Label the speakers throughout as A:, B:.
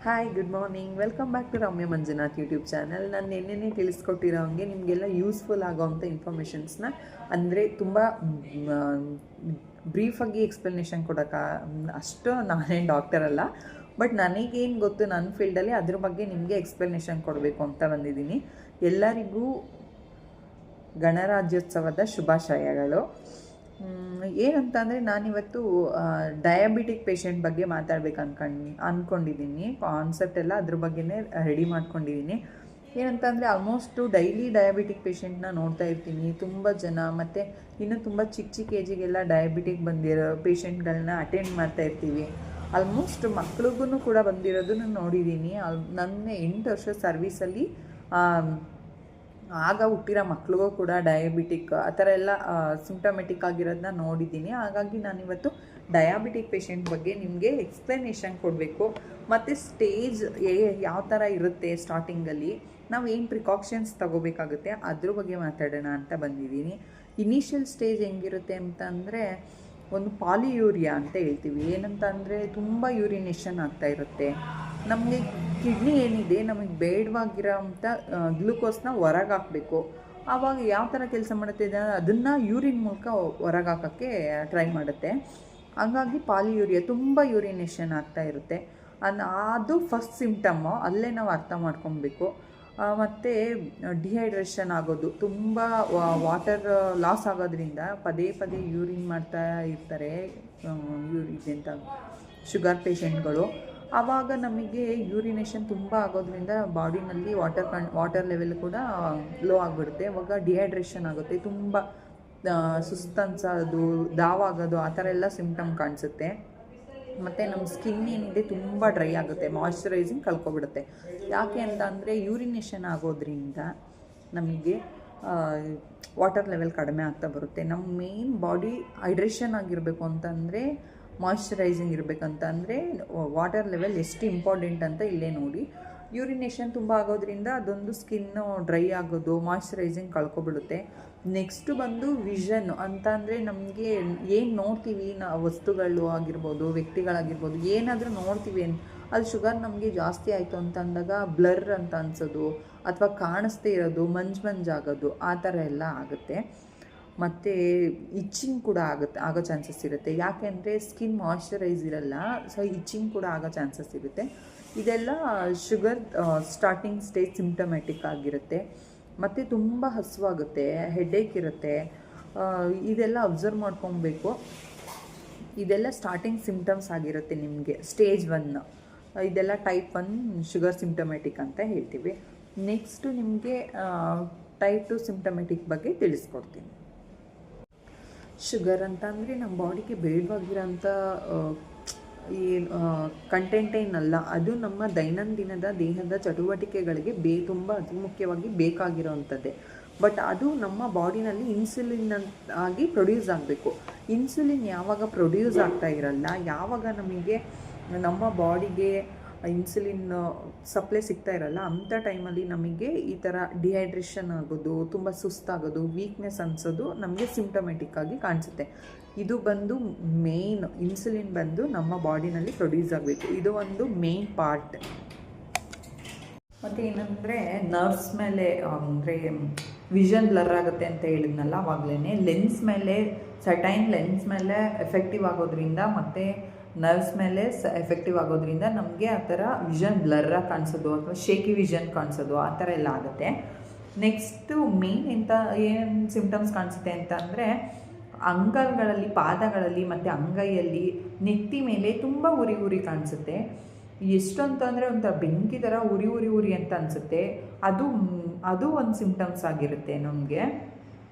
A: Hi, good morning. Welcome back to Ramya Manjunath YouTube channel. ನಾನು ನಿನ್ನೆನೇ ತಿಳಿಸ್ಕೊಟ್ಟಿರೋ ಹಂಗೆ ನಿಮಗೆಲ್ಲ ಯೂಸ್ಫುಲ್ ಆಗೋವಂಥ ಇನ್ಫಾರ್ಮೇಷನ್ಸ್ನ ಅಂದರೆ ತುಂಬ ಬ್ರೀಫಾಗಿ ಎಕ್ಸ್ಪ್ಲನೇಷನ್ ಕೊಡೋಕ್ಕೆ ಅಷ್ಟು ನಾನೇನು ಡಾಕ್ಟರ್ ಅಲ್ಲ, ಬಟ್ ನನಗೇನು ಗೊತ್ತು ನನ್ನ ಫೀಲ್ಡಲ್ಲಿ ಅದ್ರ ಬಗ್ಗೆ ನಿಮಗೆ ಎಕ್ಸ್ಪ್ಲನೇಷನ್ ಕೊಡಬೇಕು ಅಂತ ಬಂದಿದ್ದೀನಿ. ಎಲ್ಲರಿಗೂ ಗಣರಾಜ್ಯೋತ್ಸವದ ಶುಭಾಶಯಗಳು. ಏನಂತ ಅಂದರೆ ನಾನಿವತ್ತು ಡಯಾಬಿಟಿಕ್ ಪೇಷಂಟ್ ಬಗ್ಗೆ ಮಾತಾಡ್ಬೇಕು ಅಂದ್ಕೊಂಡಿದ್ದೀನಿ. ಕಾನ್ಸೆಪ್ಟ್ ಎಲ್ಲ ಅದ್ರ ಬಗ್ಗೆನೇ ರೆಡಿ ಮಾಡ್ಕೊಂಡಿದ್ದೀನಿ. ಏನಂತ ಅಂದರೆ ಆಲ್ಮೋಸ್ಟು ಡೈಲಿ ಡಯಾಬಿಟಿಕ್ ಪೇಷಂಟ್ನ ನೋಡ್ತಾ ಇರ್ತೀನಿ. ತುಂಬ ಜನ ಮತ್ತು ಇನ್ನೂ ತುಂಬ ಚಿಕ್ಕ ಚಿಕ್ಕ ಏಜಿಗೆಲ್ಲ ಡಯಾಬಿಟಿಕ್ ಬಂದಿರೋ ಪೇಷಂಟ್ಗಳನ್ನ ಅಟೆಂಡ್ ಮಾಡ್ತಾ ಇರ್ತೀವಿ. ಆಲ್ಮೋಸ್ಟ್ ಮಕ್ಳಿಗೂ ಕೂಡ ಬಂದಿರೋದನ್ನು ನೋಡಿದ್ದೀನಿ. ನನ್ನ 8 ವರ್ಷ ಸರ್ವೀಸಲ್ಲಿ ಆಗ ಹುಟ್ಟಿರೋ ಮಕ್ಳಿಗೂ ಕೂಡ ಡಯಾಬಿಟಿಕ್ ಆ ಥರ ಎಲ್ಲ ಸಿಂಪ್ಟಮೆಟಿಕ್ ಆಗಿರೋದನ್ನ ನೋಡಿದ್ದೀನಿ. ಹಾಗಾಗಿ ನಾನಿವತ್ತು ಡಯಾಬಿಟಿಕ್ ಪೇಷಂಟ್ ಬಗ್ಗೆ ನಿಮಗೆ ಎಕ್ಸ್ಪ್ಲನೇಷನ್ ಕೊಡಬೇಕು. ಮತ್ತು ಸ್ಟೇಜ್ ಯಾವ ಥರ ಇರುತ್ತೆ, ಸ್ಟಾರ್ಟಿಂಗಲ್ಲಿ ನಾವು ಏನು ಪ್ರಿಕಾಷನ್ಸ್ ತೊಗೋಬೇಕಾಗುತ್ತೆ ಅದ್ರ ಬಗ್ಗೆ ಮಾತಾಡೋಣ ಅಂತ ಬಂದಿದ್ದೀನಿ. ಇನಿಷಿಯಲ್ ಸ್ಟೇಜ್ ಹೆಂಗಿರುತ್ತೆ ಅಂತ ಅಂದರೆ ಒಂದು ಪಾಲಿಯೂರಿಯಾ ಅಂತ ಹೇಳ್ತೀವಿ. ಏನಂತ ಅಂದರೆ ತುಂಬ ಯೂರಿನೇಷನ್ ಆಗ್ತಾ ಇರುತ್ತೆ. ನಮಗೆ ಕಿಡ್ನಿ ಏನಿದೆ ನಮಗೆ ಬೇಡವಾಗಿರೋ ಅಂಥ ಗ್ಲೂಕೋಸ್ನ ಹೊರಗೆ ಹಾಕಬೇಕು. ಆವಾಗ ಯಾವ ಥರ ಕೆಲಸ ಮಾಡುತ್ತೆ ಅದನ್ನು ಯೂರಿನ್ ಮೂಲಕ ಹೊರಗೆ ಹಾಕೋಕ್ಕೆ ಟ್ರೈ ಮಾಡುತ್ತೆ. ಹಂಗಾಗಿ ಪಾಲಿಯೂರಿಯಾ ತುಂಬ ಯೂರಿನೇಷನ್ ಆಗ್ತಾ ಇರುತ್ತೆ. ಅದು ಫಸ್ಟ್ ಸಿಂಪ್ಟಮ್ಮು, ಅಲ್ಲೇ ನಾವು ಅರ್ಥ ಮಾಡ್ಕೊಬೇಕು. ಮತ್ತು ಡಿಹೈಡ್ರೇಷನ್ ಆಗೋದು, ತುಂಬ ವಾಟರ್ ಲಾಸ್ ಆಗೋದ್ರಿಂದ ಪದೇ ಪದೇ ಯೂರಿನ್ ಮಾಡ್ತಾ ಇರ್ತಾರೆ ಇದೆಂತ ಶುಗರ್ ಪೇಷಂಟ್ಗಳು. ಆವಾಗ ನಮಗೆ ಯೂರಿನೇಷನ್ ತುಂಬ ಆಗೋದ್ರಿಂದ ಬಾಡಿನಲ್ಲಿ ವಾಟರ್ ಲೆವೆಲ್ ಕೂಡ ಲೋ ಆಗಿಬಿಡುತ್ತೆ. ಆವಾಗ ಡಿಹೈಡ್ರೇಷನ್ ಆಗುತ್ತೆ, ತುಂಬ ಸುಸ್ತನ್ಸೋದು, ದಾವಾಗೋದು ಆ ಥರ ಎಲ್ಲ ಸಿಂಪ್ಟಮ್ ಕಾಣಿಸುತ್ತೆ. ಮತ್ತು ನಮ್ಮ ಸ್ಕಿನ್ ಏನಿದೆ ತುಂಬ ಡ್ರೈ ಆಗುತ್ತೆ, ಮಾಯ್ಶ್ಚರೈಸಿಂಗ್ ಕಳ್ಕೊಬಿಡುತ್ತೆ. ಯಾಕೆ ಅಂತ ಅಂದರೆ ಯೂರಿನೇಷನ್ ಆಗೋದ್ರಿಂದ ನಮಗೆ ವಾಟರ್ ಲೆವೆಲ್ ಕಡಿಮೆ ಆಗ್ತಾ ಬರುತ್ತೆ. ನಮ್ಮ ಮೇನ್ ಬಾಡಿ ಹೈಡ್ರೇಷನ್ ಆಗಿರಬೇಕು ಅಂತಂದರೆ, ಮಾಯ್ಶ್ಚರೈಸಿಂಗ್ ಇರಬೇಕಂತಂದರೆ ವಾಟರ್ ಲೆವೆಲ್ ಎಷ್ಟು ಇಂಪಾರ್ಟೆಂಟ್ ಅಂತ ಇಲ್ಲೇ ನೋಡಿ. ಯೂರಿನೇಷನ್ ತುಂಬ ಆಗೋದ್ರಿಂದ ಅದೊಂದು ಸ್ಕಿನ್ನು ಡ್ರೈ ಆಗೋದು, ಮಾಯ್ಶ್ಚರೈಸಿಂಗ್ ಕಳ್ಕೊಬಿಡುತ್ತೆ. ನೆಕ್ಸ್ಟು ಬಂದು ವಿಷನ್ ಅಂತ ಅಂದರೆ ನಮಗೆ ಏನು ನೋಡ್ತೀವಿ ವಸ್ತುಗಳು ಆಗಿರ್ಬೋದು, ವ್ಯಕ್ತಿಗಳಾಗಿರ್ಬೋದು, ಏನಾದರೂ ನೋಡ್ತೀವಿ ಅದು ಶುಗರ್ ನಮಗೆ ಜಾಸ್ತಿ ಆಯಿತು ಅಂತ ಅಂದಾಗ ಬ್ಲರ್ ಅಂತ ಅನ್ಸೋದು, ಅಥವಾ ಕಾಣಿಸ್ದೇ ಇರೋದು, ಮಂಜಾಗೋದು ಆ ಥರ ಎಲ್ಲ ಆಗುತ್ತೆ. ಮತ್ತು ಇಚ್ಚಿಂಗ್ ಕೂಡ ಆಗೋ ಚಾನ್ಸಸ್ ಇರುತ್ತೆ. ಯಾಕೆ ಅಂದರೆ ಸ್ಕಿನ್ ಮಾಯ್ಶ್ಚರೈಸ್ ಇರಲ್ಲ, ಸೊ ಇಚ್ಚಿಂಗ್ ಕೂಡ ಆಗೋ ಚಾನ್ಸಸ್ ಇರುತ್ತೆ. ಇದೆಲ್ಲ ಶುಗರ್ ಸ್ಟಾರ್ಟಿಂಗ್ ಸ್ಟೇಜ್ ಸಿಂಪ್ಟಮ್ಯಾಟಿಕ್ ಆಗಿರುತ್ತೆ. ಮತ್ತು ತುಂಬ ಹಸುವಾಗುತ್ತೆ, ಹೆಡ್ಏಕ್ ಇರುತ್ತೆ, ಇದೆಲ್ಲ ಅಬ್ಸರ್ವ್ ಮಾಡ್ಕೊಬೇಕು. ಇದೆಲ್ಲ ಸ್ಟಾರ್ಟಿಂಗ್ ಸಿಂಪ್ಟಮ್ಸ್ ಆಗಿರುತ್ತೆ ನಿಮಗೆ ಸ್ಟೇಜ್ 1. ಇದೆಲ್ಲ ಟೈಪ್ 1 ಶುಗರ್ ಸಿಂಪ್ಟಮ್ಯಾಟಿಕ್ ಅಂತ ಹೇಳ್ತೀವಿ. ನೆಕ್ಸ್ಟು ನಿಮಗೆ ಟೈಪ್ 2 ಸಿಂಪ್ಟಮ್ಯಾಟಿಕ್ ಬಗ್ಗೆ ತಿಳಿಸ್ಕೊಡ್ತೀನಿ. ಶುಗರ್ ಅಂತ ಅಂದರೆ ನಮ್ಮ ಬಾಡಿಗೆ ಬೇಡವಾಗಿರೋಂಥ ಕಂಟೆಂಟೇನಲ್ಲ, ಅದು ನಮ್ಮ ದೈನಂದಿನದ ದೇಹದ ಚಟುವಟಿಕೆಗಳಿಗೆ ತುಂಬ ಅತಿ ಮುಖ್ಯವಾಗಿ ಬೇಕಾಗಿರೋವಂಥದ್ದೇ. ಬಟ್ ಅದು ನಮ್ಮ ಬಾಡಿನಲ್ಲಿ ಇನ್ಸುಲಿನ್ ಆಗಿ ಪ್ರೊಡ್ಯೂಸ್ ಆಗಬೇಕು. ಇನ್ಸುಲಿನ್ ಯಾವಾಗ ಪ್ರೊಡ್ಯೂಸ್ ಆಗ್ತಾ ಇರಲ್ಲ, ಯಾವಾಗ ನಮಗೆ ನಮ್ಮ ಬಾಡಿಗೆ ಇನ್ಸುಲಿನ್ ಸಪ್ಲೈ ಸಿಗ್ತಾ ಇರಲ್ಲ, ಅಂಥ ಟೈಮಲ್ಲಿ ನಮಗೆ ಈ ಥರ ಡಿಹೈಡ್ರೇಷನ್ ಆಗೋದು, ತುಂಬ ಸುಸ್ತಾಗೋದು, ವೀಕ್ನೆಸ್ ಅನಿಸೋದು ನಮಗೆ ಸಿಂಪ್ಟಮೆಟಿಕ್ ಆಗಿ ಕಾಣಿಸುತ್ತೆ. ಇದು ಬಂದು ಮೇನ್ ಇನ್ಸುಲಿನ್ ಬಂದು ನಮ್ಮ ಬಾಡಿನಲ್ಲಿ ಪ್ರೊಡ್ಯೂಸ್ ಆಗಬೇಕು. ಇದು ಒಂದು ಮೇನ್ ಪಾರ್ಟ್. ಮತ್ತು ಏನಂದರೆ ನರ್ವ್ಸ್ ಮೇಲೆ ಅಂದರೆ ವಿಷನ್ ಬ್ಲರ್ ಆಗುತ್ತೆ ಅಂತ ಹೇಳಿದ್ನಲ್ಲ ಆವಾಗಲೇ, ಲೆನ್ಸ್ ಮೇಲೆ ಸರ್ಟೈನ್ ಲೆನ್ಸ್ ಮೇಲೆ ಎಫೆಕ್ಟಿವ್ ಆಗೋದ್ರಿಂದ ಮತ್ತು ನರ್ವ್ಸ್ ಮೇಲೆ ಎಫೆಕ್ಟಿವ್ ಆಗೋದ್ರಿಂದ ನಮಗೆ ಆ ಥರ ವಿಷನ್ ಬ್ಲರ್ರಾಗಿ ಕಾಣಿಸೋದು ಅಥವಾ ಶೇಕಿ ವಿಷನ್ ಕಾಣಿಸೋದು ಆ ಥರ ಎಲ್ಲ ಆಗುತ್ತೆ. ನೆಕ್ಸ್ಟು ಮೇನ್ ಏನು ಸಿಂಪ್ಟಮ್ಸ್ ಕಾಣಿಸುತ್ತೆ ಅಂತ ಅಂದರೆ ಅಂಗಗಳಲ್ಲಿ, ಪಾದಗಳಲ್ಲಿ ಮತ್ತು ಅಂಗೈಯಲ್ಲಿ, ನೆತ್ತಿ ಮೇಲೆ ತುಂಬ ಉರಿ ಕಾಣಿಸುತ್ತೆ. ಎಷ್ಟು ಅಂತಂದರೆ ಒಂಥರ ಬೆಂಕಿ ಥರ ಉರಿ ಅಂತ ಅನಿಸುತ್ತೆ. ಅದು ಒಂದು ಸಿಂಪ್ಟಮ್ಸ್ ಆಗಿರುತ್ತೆ ನಮಗೆ.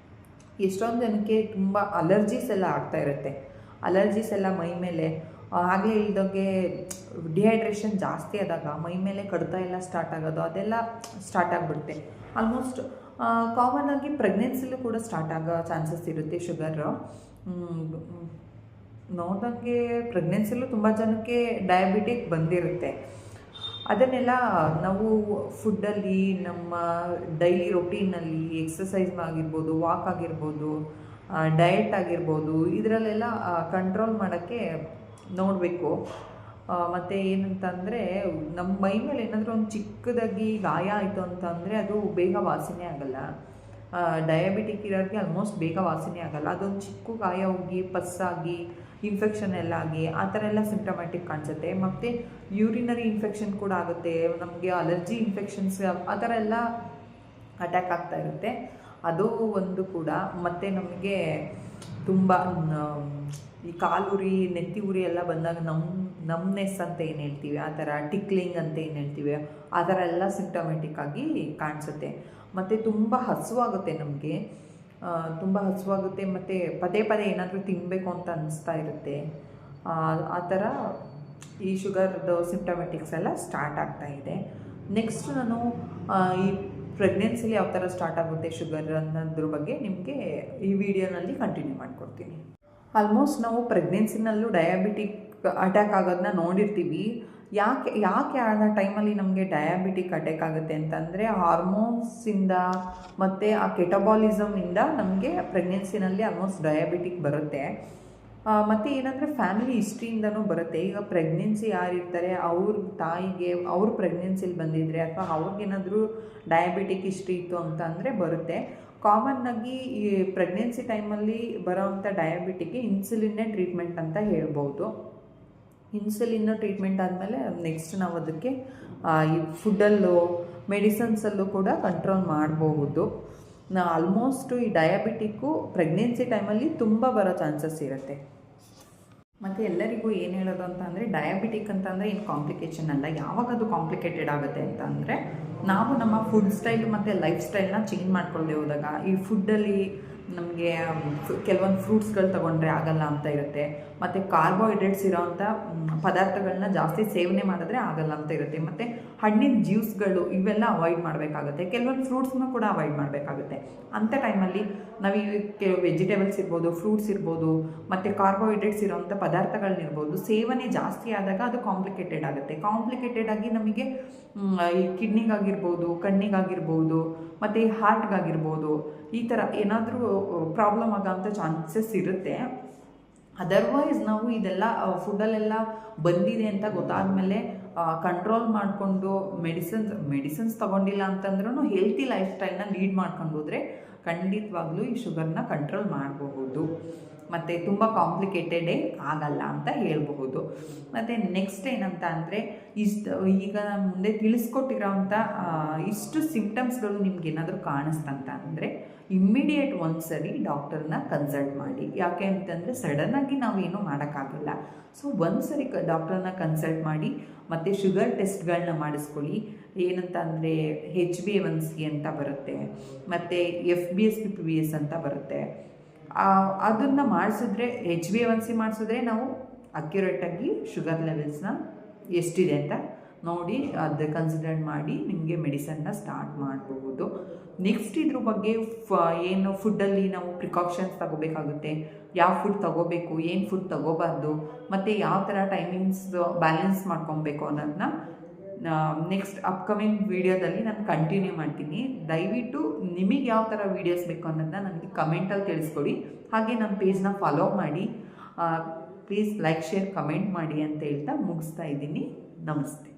A: ಎಷ್ಟೊಂದು ಜನಕ್ಕೆ ತುಂಬ ಅಲರ್ಜೀಸ್ ಎಲ್ಲ ಆಗ್ತಾ ಇರುತ್ತೆ. ಅಲರ್ಜೀಸ್ ಎಲ್ಲ ಮೈ ಮೇಲೆ, ಆಗಲೇ ಹೇಳಿದಾಗೆ ಡಿಹೈಡ್ರೇಷನ್ ಜಾಸ್ತಿ ಆದಾಗ ಮೈ ಮೇಲೆ ಕಡಿತ ಎಲ್ಲ ಸ್ಟಾರ್ಟ್ ಆಗೋದು, ಅದೆಲ್ಲ ಸ್ಟಾರ್ಟ್ ಆಗಿಬಿಡುತ್ತೆ. ಆಲ್ಮೋಸ್ಟ್ ಕಾಮನ್ನಾಗಿ ಪ್ರೆಗ್ನೆನ್ಸಿಲೂ ಕೂಡ ಸ್ಟಾರ್ಟ್ ಆಗೋ ಚಾನ್ಸಸ್ ಇರುತ್ತೆ ಶುಗರು. ನೋಡಿದಂಗೆ ಪ್ರೆಗ್ನೆನ್ಸಿಲೂ ತುಂಬ ಜನಕ್ಕೆ ಡಯಾಬಿಟಿಕ್ ಬಂದಿರುತ್ತೆ. ಅದನ್ನೆಲ್ಲ ನಾವು ಫುಡ್ಡಲ್ಲಿ, ನಮ್ಮ ಡೈಲಿ ರೊಟೀನಲ್ಲಿ ಎಕ್ಸಸೈಸ್ ಆಗಿರ್ಬೋದು, ವಾಕ್ ಆಗಿರ್ಬೋದು, ಡಯಟ್ ಆಗಿರ್ಬೋದು, ಇದರಲ್ಲೆಲ್ಲ ಕಂಟ್ರೋಲ್ ಮಾಡೋಕ್ಕೆ ನೋಡಬೇಕು. ಮತ್ತು ಏನಂತಂದರೆ ನಮ್ಮ ಮೈ ಮೇಲೆ ಏನಾದರೂ ಒಂದು ಚಿಕ್ಕದಾಗಿ ಗಾಯ ಆಯಿತು ಅಂತಂದರೆ ಅದು ಬೇಗ ವಾಸಿನೇ ಆಗೋಲ್ಲ. ಡಯಾಬಿಟಿಕ್ ಇರೋರಿಗೆ ಆಲ್ಮೋಸ್ಟ್ ಬೇಗ ವಾಸಿನೇ ಆಗೋಲ್ಲ. ಅದೊಂದು ಚಿಕ್ಕ ಗಾಯ ಹೋಗಿ ಪಸ್ಸಾಗಿ ಇನ್ಫೆಕ್ಷನ್ ಎಲ್ಲ ಆಗಿ ಆ ಥರ ಎಲ್ಲ ಸಿಂಪ್ಟಮ್ಯಾಟಿಕ್ ಕಾಣಿಸುತ್ತೆ. ಮತ್ತು ಯೂರಿನರಿ ಇನ್ಫೆಕ್ಷನ್ ಕೂಡ ಆಗುತ್ತೆ, ನಮಗೆ ಅಲರ್ಜಿ ಇನ್ಫೆಕ್ಷನ್ಸ್ ಆ ಥರ ಎಲ್ಲ ಅಟ್ಯಾಕ್ ಆಗ್ತಾ ಇರುತ್ತೆ. ಅದು ಒಂದು ಕೂಡ. ಮತ್ತು ನಮಗೆ ತುಂಬ ಈ ಕಾಲುರಿ ನೆತ್ತಿ ಉರಿ ಎಲ್ಲ ಬಂದಾಗ ನಮ್ನೆಸ್ ಅಂತ ಏನು ಹೇಳ್ತೀವಿ, ಆ ಥರ ಟಿಕ್ಲಿಂಗ್ ಅಂತ ಏನು ಹೇಳ್ತೀವಿ, ಆ ಥರ ಎಲ್ಲ ಸಿಂಪ್ಟಮ್ಯಾಟಿಕ್ ಆಗಿ ಕಾಣಿಸುತ್ತೆ. ಮತ್ತು ತುಂಬ ಹಸುವಾಗುತ್ತೆ ನಮಗೆ, ತುಂಬ ಹಸುವಾಗುತ್ತೆ. ಮತ್ತು ಪದೇ ಪದೇ ಏನಾದರೂ ತಿನ್ನಬೇಕು ಅಂತ ಅನ್ನಿಸ್ತಾ ಇರುತ್ತೆ. ಆ ಥರ ಈ ಶುಗರ್ದು ಸಿಂಪ್ಟಮ್ಯಾಟಿಕ್ಸ್ ಎಲ್ಲ ಸ್ಟಾರ್ಟ್ ಆಗ್ತಾ ಇದೆ. ನೆಕ್ಸ್ಟ್ ನಾನು ಈ ಪ್ರೆಗ್ನೆನ್ಸಿಲಿ ಯಾವ ಥರ ಸ್ಟಾರ್ಟ್ ಆಗುತ್ತೆ ಶುಗರ್ ಅನ್ನೋದ್ರ ಬಗ್ಗೆ ನಿಮಗೆ ಈ ವಿಡಿಯೋನಲ್ಲಿ ಕಂಟಿನ್ಯೂ ಮಾಡಿಕೊಡ್ತೀನಿ. ಆಲ್ಮೋಸ್ಟ್ ನಾವು ಪ್ರೆಗ್ನೆನ್ಸಿನಲ್ಲೂ ಡಯಾಬಿಟಿಕ್ ಅಟ್ಯಾಕ್ ಆಗೋದನ್ನ ನೋಡಿರ್ತೀವಿ. ಯಾಕೆ ಆ ಟೈಮಲ್ಲಿ ನಮಗೆ ಡಯಾಬಿಟಿಕ್ ಅಟ್ಯಾಕ್ ಆಗುತ್ತೆ ಅಂತಂದರೆ ಹಾರ್ಮೋನ್ಸಿಂದ ಮತ್ತು ಆ ಕೆಟಬಾಲಿಸಮಿಂದ ನಮಗೆ ಪ್ರೆಗ್ನೆನ್ಸಿನಲ್ಲಿ ಆಲ್ಮೋಸ್ಟ್ ಡಯಾಬಿಟಿಕ್ ಬರುತ್ತೆ. ಮತ್ತು ಏನಂದರೆ ಫ್ಯಾಮಿಲಿ ಹಿಸ್ಟ್ರಿಯಿಂದನೂ ಬರುತ್ತೆ. ಈಗ ಪ್ರೆಗ್ನೆನ್ಸಿ ಯಾರಿರ್ತಾರೆ ಅವ್ರ ತಾಯಿಗೆ ಅವ್ರ ಪ್ರೆಗ್ನೆನ್ಸಿಲಿ ಬಂದಿದ್ರೆ ಅಥವಾ ಅವ್ರಿಗೇನಾದರೂ ಡಯಾಬಿಟಿಕ್ ಹಿಸ್ಟ್ರಿ ಇತ್ತು ಅಂತ ಅಂದರೆ ಬರುತ್ತೆ. ಕಾಮನ್ನಾಗಿ ಈ ಪ್ರೆಗ್ನೆನ್ಸಿ ಟೈಮಲ್ಲಿ ಬರೋವಂಥ ಡಯಾಬಿಟಿಕ್ಗೆ ಇನ್ಸುಲಿನ್ನೇ ಟ್ರೀಟ್ಮೆಂಟ್ ಅಂತ ಹೇಳ್ಬೋದು. ಇನ್ಸುಲಿನ್ ಟ್ರೀಟ್ಮೆಂಟ್ ಆದಮೇಲೆ ನೆಕ್ಸ್ಟ್ ನಾವು ಅದಕ್ಕೆ ಈ ಫುಡ್ಡಲ್ಲೂ ಮೆಡಿಸನ್ಸಲ್ಲೂ ಕೂಡ ಕಂಟ್ರೋಲ್ ಮಾಡಬಹುದು. ಆಲ್ಮೋಸ್ಟು ಈ ಡಯಾಬಿಟಿಕ್ಕು ಪ್ರೆಗ್ನೆನ್ಸಿ ಟೈಮಲ್ಲಿ ತುಂಬ ಬರೋ ಚಾನ್ಸಸ್ ಇರುತ್ತೆ. ಮತ್ತು ಎಲ್ಲರಿಗೂ ಏನು ಹೇಳೋದು ಅಂತ ಅಂದರೆ ಡಯಾಬಿಟಿಕ್ ಅಂತಂದರೆ ಏನು ಕಾಂಪ್ಲಿಕೇಶನ್ ಅಲ್ಲ. ಯಾವಾಗ ಅದು ಕಾಂಪ್ಲಿಕೇಟೆಡ್ ಆಗುತ್ತೆ ಅಂತ ಅಂದರೆ ನಾವು ನಮ್ಮ ಫುಡ್ ಸ್ಟೈಲ್ ಮತ್ತು ಲೈಫ್ ಸ್ಟೈಲ್ನ ಚೇಂಜ್ ಮಾಡ್ಕೊಳ್ಳದೆ ಹೋದಾಗ, ಈ ಫುಡ್ಡಲ್ಲಿ ನಮಗೆ ಕೆಲವೊಂದು ಫ್ರೂಟ್ಸ್ಗಳು ತೊಗೊಂಡ್ರೆ ಆಗಲ್ಲ ಅಂತ ಇರುತ್ತೆ. ಮತ್ತು ಕಾರ್ಬೋಹೈಡ್ರೇಟ್ಸ್ ಇರೋವಂಥ ಪದಾರ್ಥಗಳನ್ನ ಜಾಸ್ತಿ ಸೇವನೆ ಮಾಡಿದ್ರೆ ಆಗಲ್ಲ ಅಂತ ಇರುತ್ತೆ. ಮತ್ತು ಹಣ್ಣಿನ ಜ್ಯೂಸ್ಗಳು ಇವೆಲ್ಲ ಅವಾಯ್ಡ್ ಮಾಡಬೇಕಾಗುತ್ತೆ. ಕೆಲವೊಂದು ಫ್ರೂಟ್ಸ್ನ ಕೂಡ ಅವಾಯ್ಡ್ ಮಾಡಬೇಕಾಗುತ್ತೆ. ಅಂಥ ಟೈಮಲ್ಲಿ ನಾವು ಈ ಕೆಲವು ವೆಜಿಟೇಬಲ್ಸ್ ಇರ್ಬೋದು, ಫ್ರೂಟ್ಸ್ ಇರ್ಬೋದು, ಮತ್ತು ಕಾರ್ಬೋಹೈಡ್ರೇಟ್ಸ್ ಇರೋವಂಥ ಪದಾರ್ಥಗಳನ್ನಿರ್ಬೋದು ಸೇವನೆ ಜಾಸ್ತಿ ಆದಾಗ ಅದು ಕಾಂಪ್ಲಿಕೇಟೆಡ್ ಆಗುತ್ತೆ. ಕಾಂಪ್ಲಿಕೇಟೆಡ್ ಆಗಿ ನಮಗೆ ಈ ಕಿಡ್ನಿಗಾಗಿರ್ಬೋದು, ಕಣ್ಣಿಗಾಗಿರ್ಬೋದು, ಮತ್ತು ಈ ಹಾರ್ಟ್ಗಾಗಿರ್ಬೋದು ಈ ಥರ ಏನಾದರೂ ಪ್ರಾಬ್ಲಮ್ ಆಗೋಂಥ ಚಾನ್ಸಸ್ ಇರುತ್ತೆ. ಅದರ್ವೈಸ್ ನಾವು ಇದೆಲ್ಲ ಫುಡ್ಡಲ್ಲೆಲ್ಲ ಬಂದಿದೆ ಅಂತ ಗೊತ್ತಾದಮೇಲೆ ಕಂಟ್ರೋಲ್ ಮಾಡಿಕೊಂಡು ಮೆಡಿಸಿನ್ಸ್ ತೊಗೊಂಡಿಲ್ಲ ಅಂತಂದ್ರೂ ಹೆಲ್ತಿ ಲೈಫ್ ಸ್ಟೈಲ್ನ ಲೀಡ್ ಮಾಡ್ಕೊಂಡು ಹೋದರೆ ಖಂಡಿತವಾಗ್ಲೂ ಈ ಶುಗರ್ನ ಕಂಟ್ರೋಲ್ ಮಾಡಬಹುದು. ಮತ್ತು ತುಂಬ ಕಾಂಪ್ಲಿಕೇಟೆಡೇ ಆಗಲ್ಲ ಅಂತ ಹೇಳಬಹುದು. ಮತ್ತು ನೆಕ್ಸ್ಟ್ ಏನಂತ ಅಂದರೆ ಈಗ ಮುಂದೆ ತಿಳಿಸ್ಕೊಟ್ಟಿರೋವಂಥ ಇಷ್ಟು ಸಿಂಪ್ಟಮ್ಸ್ಗಳು ನಿಮ್ಗೇನಾದರೂ ಕಾಣಿಸ್ತಂತ ಅಂದರೆ ಇಮ್ಮಿಡಿಯೇಟ್ ಒಂದ್ಸರಿ ಡಾಕ್ಟರ್ನ ಕನ್ಸಲ್ಟ್ ಮಾಡಿ. ಯಾಕೆ ಅಂತಂದರೆ ಸಡನ್ನಾಗಿ ನಾವೇನೂ ಮಾಡೋಕ್ಕಾಗಲ್ಲ. ಸೊ ಒಂದ್ಸರಿ ಡಾಕ್ಟರ್ನ ಕನ್ಸಲ್ಟ್ ಮಾಡಿ ಮತ್ತು ಶುಗರ್ ಟೆಸ್ಟ್ಗಳನ್ನ ಮಾಡಿಸ್ಕೊಳ್ಳಿ. ಏನಂತ ಅಂದರೆ HbA1c ಅಂತ ಬರುತ್ತೆ, ಮತ್ತು FBS ಅಂತ ಬರುತ್ತೆ. ಅದನ್ನು ಮಾಡಿಸಿದ್ರೆ HbA1c ಮಾಡಿಸಿದ್ರೆ ನಾವು ಅಕ್ಯುರೇಟಾಗಿ ಶುಗರ್ ಲೆವೆಲ್ಸ್ನ ಎಷ್ಟಿದೆ ಅಂತ ನೋಡಿ ಅದು ಕನ್ಸಿಡರ್ ಮಾಡಿ ನಿಮಗೆ ಮೆಡಿಸನ್ನ ಸ್ಟಾರ್ಟ್ ಮಾಡಬಹುದು. ನೆಕ್ಸ್ಟ್ ಇದ್ರ ಬಗ್ಗೆ ಏನು ಫುಡ್ಡಲ್ಲಿ ನಾವು ಪ್ರಿಕಾಷನ್ಸ್ ತಗೋಬೇಕಾಗುತ್ತೆ, ಯಾವ ಫುಡ್ ತಗೋಬೇಕು, ಏನು ಫುಡ್ ತಗೋಬಾರ್ದು, ಮತ್ತು ಯಾವ ಥರ ಟೈಮಿಂಗ್ಸ್ ಬ್ಯಾಲೆನ್ಸ್ ಮಾಡ್ಕೊಬೇಕು ಅನ್ನೋದನ್ನ ನೆಕ್ಸ್ಟ್ ಅಪ್ಕಮಿಂಗ್ ವೀಡಿಯೋದಲ್ಲಿ ನಾನು ಕಂಟಿನ್ಯೂ ಮಾಡ್ತೀನಿ. ದಯವಿಟ್ಟು ನಿಮಗೆ ಯಾವ ಥರ ವೀಡಿಯೋಸ್ ಬೇಕು ಅನ್ನೋದನ್ನ ನನಗೆ ಕಮೆಂಟಲ್ಲಿ ತಿಳಿಸ್ಕೊಡಿ. ಹಾಗೆ ನಮ್ಮ ಪೇಜ್ನ ಫಾಲೋ ಮಾಡಿ. ಪ್ಲೀಸ್ ಲೈಕ್, ಶೇರ್, ಕಮೆಂಟ್ ಮಾಡಿ ಅಂತ ಹೇಳ್ತಾ ಮುಗಿಸ್ತಾ ಇದ್ದೀನಿ. ನಮಸ್ತೆ.